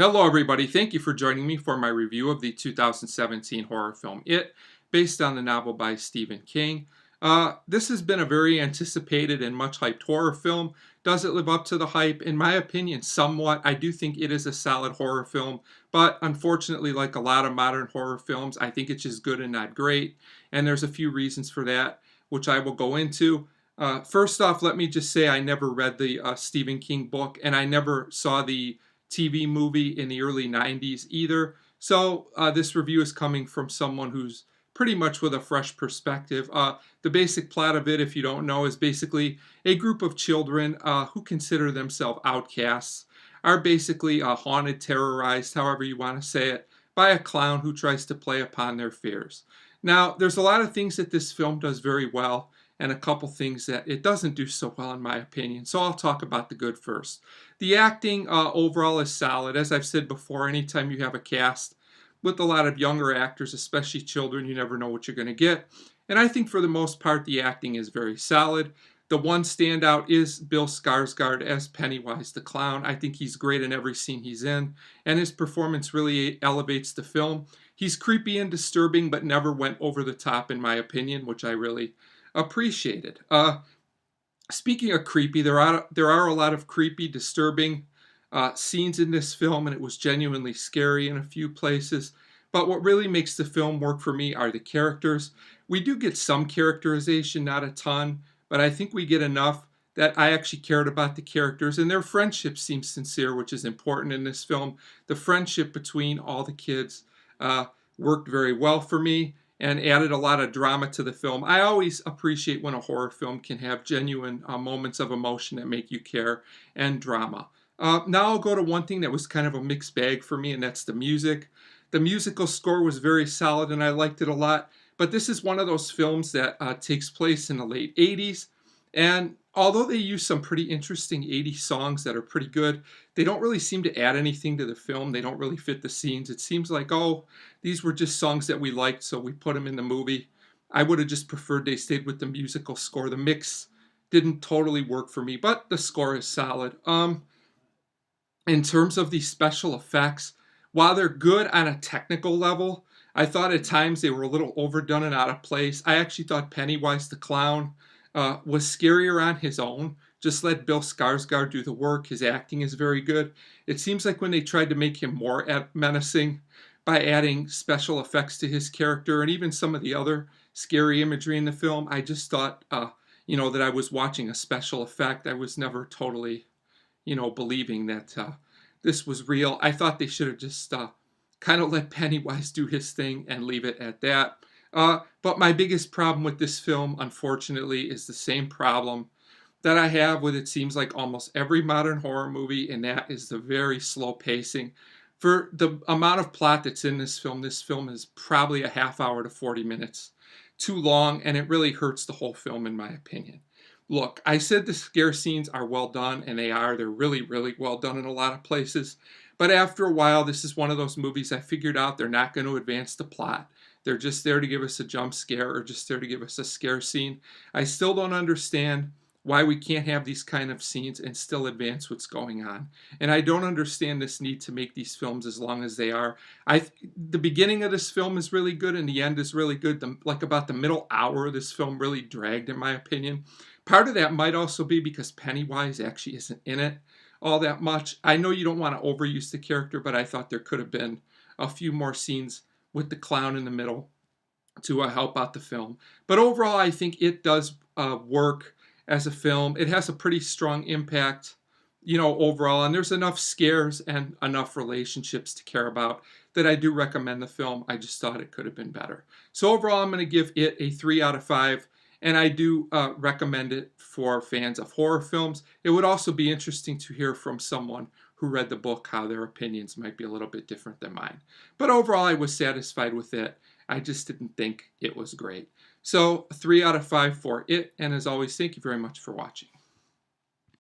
Hello, everybody. Thank you for joining me for my review of the 2017 horror film It, based on the novel by Stephen King. This has been a very anticipated and much hyped horror film. Does it live up to the hype? In my opinion, somewhat. I do think it is a solid horror film, but unfortunately, like a lot of modern horror films, I think it's just good and not great. And there's a few reasons for that, which I will go into. First off, let me just say I never read the Stephen King book, and I never saw the TV movie in the early 90s either. So this review is coming from someone who's pretty much with a fresh perspective. The basic plot of it, if you don't know, is basically a group of children who consider themselves outcasts are basically haunted, terrorized, however you want to say it, by a clown who tries to play upon their fears. Now, there's a lot of things that this film does very well, and a couple things that it doesn't do so well in my opinion. So I'll talk about the good first. The acting overall is solid. As I've said before, anytime you have a cast with a lot of younger actors, especially children, you never know what you're going to get. And I think for the most part, the acting is very solid. The one standout is Bill Skarsgard as Pennywise the Clown. I think he's great in every scene he's in, and his performance really elevates the film. He's creepy and disturbing, but never went over the top, in my opinion, which I really appreciated. Speaking of creepy, there are a lot of creepy, disturbing scenes in this film, and it was genuinely scary in a few places. But what really makes the film work for me are the characters. We do get some characterization, not a ton, but I think we get enough that I actually cared about the characters, and their friendship seems sincere, which is important in this film. The friendship between all the kids worked very well for me and added a lot of drama to the film. I always appreciate when a horror film can have genuine moments of emotion that make you care and drama. Now I'll go to one thing that was kind of a mixed bag for me, and that's the music. The musical score was very solid, and I liked it a lot. But this is one of those films that takes place in the late 80s. And although they use some pretty interesting 80s songs that are pretty good, they don't really seem to add anything to the film. They don't really fit the scenes. It seems like, oh, these were just songs that we liked, so we put them in the movie. I would have just preferred they stayed with the musical score. The mix didn't totally work for me, but the score is solid. In terms of the special effects, while they're good on a technical level, I thought at times they were a little overdone and out of place. I actually thought Pennywise the Clown was scarier on his own. Just let Bill Skarsgard do the work. His acting is very good. It seems like when they tried to make him more menacing by adding special effects to his character and even some of the other scary imagery in the film, I just thought, that I was watching a special effect. I was never totally, believing that this was real. I thought they should have just kind of let Pennywise do his thing and leave it at that. But my biggest problem with this film, unfortunately, is the same problem that I have with, it seems like, almost every modern horror movie, and that is the very slow pacing. For the amount of plot that's in this film is probably a half hour to 40 minutes too long, and it really hurts the whole film, in my opinion. Look, I said the scare scenes are well done, and they are. They're really, really well done in a lot of places. But after a while, this is one of those movies I figured out they're not going to advance the plot. They're just there to give us a jump scare or just there to give us a scare scene. I still don't understand why we can't have these kind of scenes and still advance what's going on. And I don't understand this need to make these films as long as they are. The beginning of this film is really good and the end is really good. Like about the middle hour of this film really dragged, in my opinion. Part of that might also be because Pennywise actually isn't in it all that much. I know you don't want to overuse the character, but I thought there could have been a few more scenes with the clown in the middle to help out the film. But overall, I think it does work as a film. It has a pretty strong impact, overall, and there's enough scares and enough relationships to care about that I do recommend the film. I just thought it could have been better. So overall, I'm going to give it a 3 out of 5, and I do recommend it for fans of horror films. It would also be interesting to hear from someone who read the book how their opinions might be a little bit different than mine. But overall, I was satisfied with it. I just didn't think it was great. So 3 out of 5 for it. And as always, thank you very much for watching.